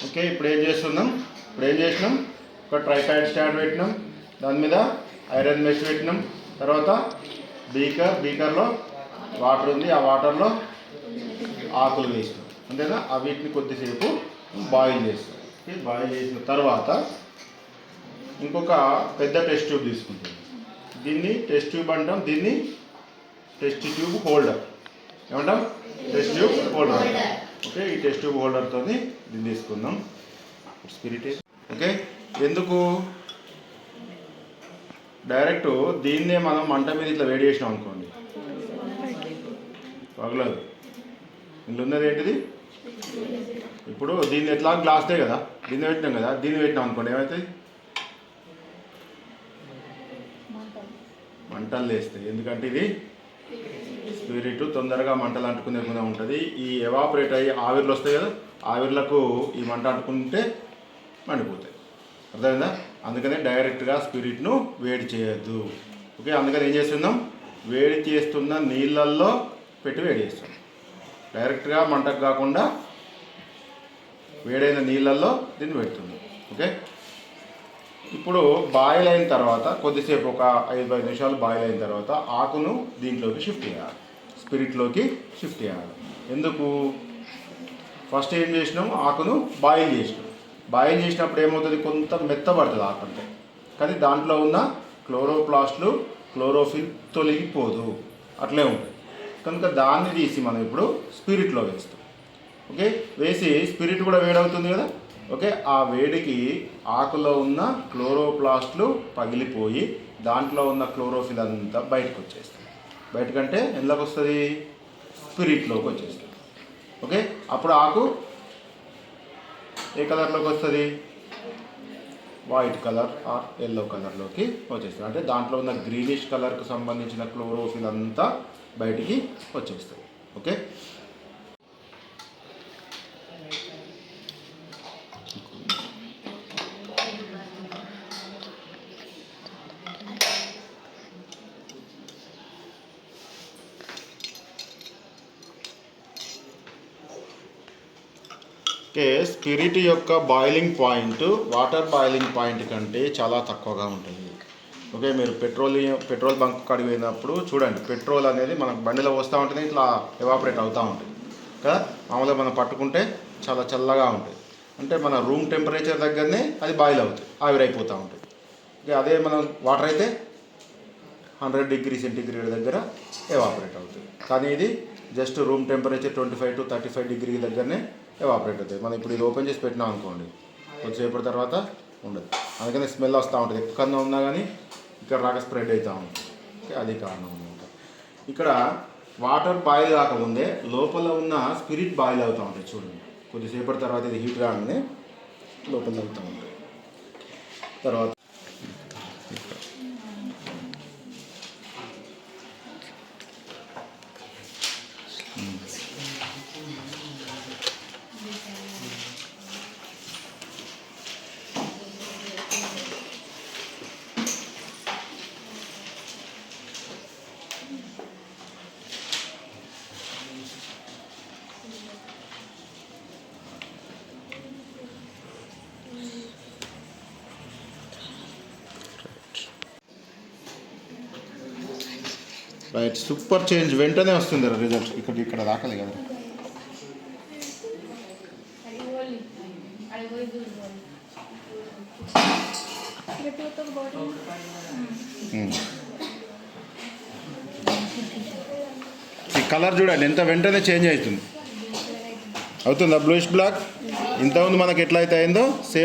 Okay, ఇప్పుడు ఏం చేస్తున్నాం? ఒక ట్రైపాడ్ స్టాండ్ పెట్టినాం, దాని మీద ఐరన్ మెష్ పెట్టినాం. తర్వాత బీకర్లో వాటర్ ఉంది, ఆ వాటర్లో ఆకులు వేసినాం, అంతేనా? వీటిని కొద్దిసేపు బాయిల్ చేస్తాం. బాయిల్ చేసిన తర్వాత ఇంకొక పెద్ద టెస్ట్ ట్యూబ్ తీసుకుంటాం. దీన్ని టెస్ట్ ట్యూబ్ అంటాం, దీన్ని టెస్ట్ ట్యూబ్ హోల్డర్ ఏమంటాం? Test tube holder. ఓకే, ఈ టెస్ట్ ట్యూబ్ హోల్డర్తో దీన్ని తీసుకుందాం. స్పిరిట్ ఓకే, ఎందుకు డైరెక్ట్ దీన్నే మనం మంట మీద ఇట్లా వేడి చేసినాం అనుకోండి, పగలదు. ఇంట్లో ఉన్నది ఏంటిది? ఇప్పుడు దీన్ని ఎట్లా గ్లాస్దే కదా, దీన్ని పెట్టినాం కదా, దీన్ని పెట్టినాం అనుకోండి, ఏమవుతుంది? మంటలు లేస్తాయి. ఎందుకంటే ఇది స్పిరిట్ తొందరగా మంటలు అంటుకునే ఉంటుంది. ఈ ఎవాపరేట్ అయ్యి ఆవిర్లు వస్తాయి కదా, ఆవిర్లకు ఈ మంట అంటుకుంటే మండిపోతాయి. అర్థమైందా? అందుకనే డైరెక్ట్గా స్పిరిట్ను వేడి చేయొద్దు. ఓకే, అందుకని ఏం చేస్తున్నాం? వేడి చేస్తున్న నీళ్ళల్లో పెట్టి వేడి చేస్తున్నాం. డైరెక్ట్గా మంటకు కాకుండా వేడైన నీళ్ళల్లో దీన్ని పెడుతున్నాం. ఓకే, ఇప్పుడు బాయిల్ అయిన తర్వాత కొద్దిసేపు ఒక 5-10 నిమిషాలు బాయిల్ అయిన తర్వాత ఆకును దీంట్లోకి షిఫ్ట్ చేయాలి, స్పిరిట్లోకి షిఫ్ట్ చేయాలి. ఎందుకు? ఫస్ట్ ఏం చేసినాం? ఆకును బాయిల్ చేసినాం. బాయిల్ చేసినప్పుడు ఏమవుతుంది? కొంత మెత్తబడుతుంది ఆకు అంటే, కానీ దాంట్లో ఉన్న క్లోరోప్లాస్ట్లు క్లోరోఫిల్ తొలగిపోదు, అట్లే ఉంటుంది. కనుక దాన్ని తీసి మనం ఇప్పుడు స్పిరిట్లో వేస్తాం. ఓకే, వేసి స్పిరిట్ కూడా వేడవుతుంది కదా. ఓకే, ఆ వేడికి ఆకులో ఉన్న క్లోరోప్లాస్ట్లు పగిలిపోయి దాంట్లో ఉన్న క్లోరోఫిల్ అంతా బయటకు వచ్చేస్తుంది. బయటకంటే ఎందులోకి వస్తుంది? స్పిరిట్లోకి వచ్చేస్తుంది. ఓకే, అప్పుడు ఆకు ఏ కలర్లోకి వస్తుంది? వైట్ కలర్ ఆర్ ఎల్లో కలర్లోకి వచ్చేస్తుంది. అంటే దాంట్లో ఉన్న గ్రీనిష్ కలర్కి సంబంధించిన క్లోరోఫిల్ అంతా బయటికి వచ్చేస్తుంది. ఓకే, ఓకే, స్పిరిట్ యొక్క boiling point water boiling point కంటే చాలా తక్కువగా ఉంటుంది. ఓకే, మీరు పెట్రోల్ బంక్ కాడికి పోయినప్పుడు చూడండి, పెట్రోల్ అనేది మనకు బండిలో వస్తూ ఉంటుంది, ఇట్లా ఎవాపరేట్ అవుతూ ఉంటుంది కదా. మామూలుగా మనం పట్టుకుంటే చాలా చల్లగా ఉంటుంది, అంటే మన రూమ్ టెంపరేచర్ దగ్గరనే అది బాయిల్ అవుతుంది, ఆవిరైపోతూ ఉంటుంది. అదే మనం వాటర్ అయితే 100 డిగ్రీ సెంటీగ్రేడ్ దగ్గర ఎవాపరేట్ అవుతుంది. కానీ ఇది just room temperature 25 to 35 degree దగ్గరనే ఎవాపరేట్ అవుతుంది. మనం ఇప్పుడు ఇది ఓపెన్ చేసి పెట్టినాం అనుకోండి, కొద్దిసేపటి తర్వాత ఉండదు. అందుకని స్మెల్ వస్తూ ఉంటుంది, ఎక్కడన్నా ఉన్నా కానీ ఇక్కడ రాక స్ప్రెడ్ అవుతూ ఉంటుంది. అది కారణం అనమాట. ఇక్కడ వాటర్ బాయిల్ కాకముందే లోపల ఉన్న స్పిరిట్ బాయిల్ అవుతూ ఉంటుంది. చూడండి, కొద్దిసేపటి తర్వాత ఇది హీట్ కాగానే లోపల అవుతూ ఉంటుంది. తర్వాత రైట్, సూపర్ చేంజ్ వెంటనే వస్తుంది రిజల్ట్. ఇక్కడ రాకలే కదా. ఈ కలర్ చూడండి ఎంత వెంటనే చేంజ్ అవుతుందా? Bluish black. ఇంతకుముందు మనకి ఎట్లా అయితే అయిందో సేమ్